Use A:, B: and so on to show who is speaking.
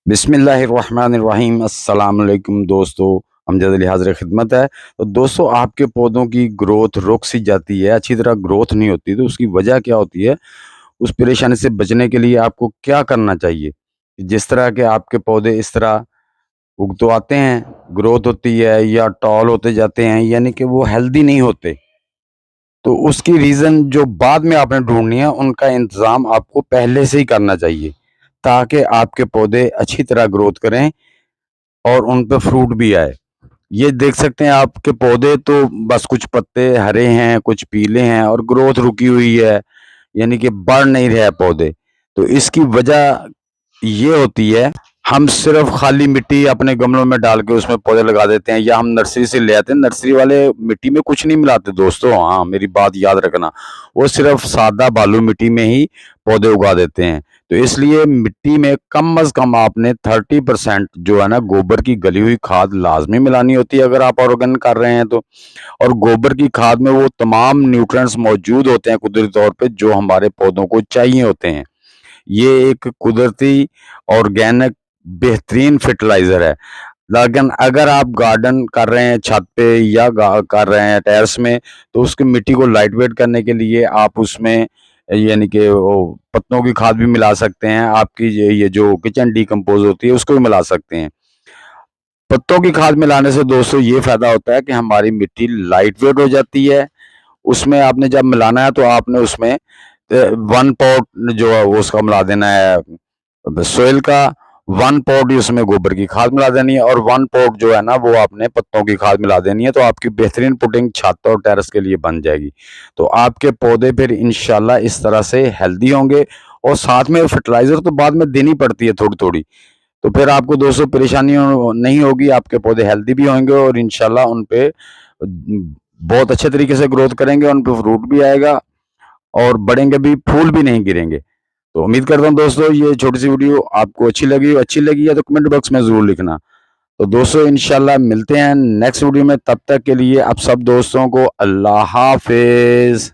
A: बिस्मिल्लाहिर्रहमानिर्रहीम अस्सलाम वालेकुम दोस्तों। अमजद अली हाज़िर खिदमत है। तो दोस्तों, आपके पौधों की ग्रोथ रुक सी जाती है, अच्छी तरह ग्रोथ नहीं होती, तो उसकी वजह क्या होती है? उस परेशानी से बचने के लिए आपको क्या करना चाहिए? जिस तरह के आपके पौधे इस तरह उग तो आते हैं, ग्रोथ होती है या टॉल होते जाते हैं, यानी कि वो हेल्दी नहीं होते। तो उसकी रीज़न जो बाद में आपने ढूँढनी है, उनका इंतज़ाम आपको पहले से ही करना चाहिए, ताकि आपके पौधे अच्छी तरह ग्रोथ करें और उन पे फ्रूट भी आए। ये देख सकते हैं आपके पौधे तो बस कुछ पत्ते हरे हैं, कुछ पीले हैं और ग्रोथ रुकी हुई है, यानी कि बढ़ नहीं रहे हैं पौधे। तो इसकी वजह ये होती है, हम सिर्फ खाली मिट्टी अपने गमलों में डाल के उसमें पौधे लगा देते हैं, या हम नर्सरी से ले आते हैं। नर्सरी वाले मिट्टी में कुछ नहीं मिलाते दोस्तों, हाँ, मेरी बात याद रखना। वो सिर्फ सादा बालू मिट्टी में ही पौधे उगा देते हैं। तो इसलिए मिट्टी में कम अज़ कम आपने 30% जो है ना, गोबर की गली हुई खाद लाज़मी मिलानी होती है, अगर आप ऑर्गेनिक कर रहे हैं तो। और गोबर की खाद में वो तमाम न्यूट्रिएंट्स मौजूद होते हैं कुदरती तौर पे, जो हमारे पौधों को चाहिए होते हैं। ये एक कुदरती ऑर्गेनिक बेहतरीन फर्टिलाइज़र है। लेकिन अगर आप गार्डन कर रहे हैं छत पे या कर रहे हैं टेरेस में, तो उसकी मिट्टी को लाइट वेट करने के लिए आप उसमें यानी कि वो पत्तों की खाद भी मिला सकते हैं। आपकी ये जो किचन डिकम्पोज होती है, उसको भी मिला सकते हैं। पत्तों की खाद मिलाने से दोस्तों ये फ़ायदा होता है कि हमारी मिट्टी लाइट वेट हो जाती है। उसमें आपने जब मिलाना है तो आपने उसमें 1 पॉट जो है वो उसका मिला देना है सोइल का, 1 पॉट ही उसमें गोबर की खाद मिला देनी है और 1 पॉट जो है ना, वो आपने पत्तों की खाद मिला देनी है। तो आपकी बेहतरीन पुडिंग छत और टेरेस के लिए बन जाएगी। तो आपके पौधे फिर इंशाल्लाह इस तरह से हेल्दी होंगे, और साथ में फर्टिलाइज़र तो बाद में देनी पड़ती है थोड़ी-थोड़ी। तो फिर आपको दोस्तों परेशानी नहीं होगी, आपके पौधे हेल्दी भी होंगे और इंशाल्लाह उन पे बहुत अच्छे तरीके से ग्रोथ करेंगे, उन पे फ्रूट भी आएगा और बढ़ेंगे भी, फूल भी नहीं गिरेंगे। तो उम्मीद करता हूँ दोस्तों, ये छोटी-सी वीडियो आपको अच्छी लगी है तो कमेंट बॉक्स में ज़रूर लिखना। तो दोस्तों, इंशाल्लाह मिलते हैं नेक्स्ट वीडियो में, तब तक के लिए आप सब दोस्तों को अल्लाह हाफ़िज़।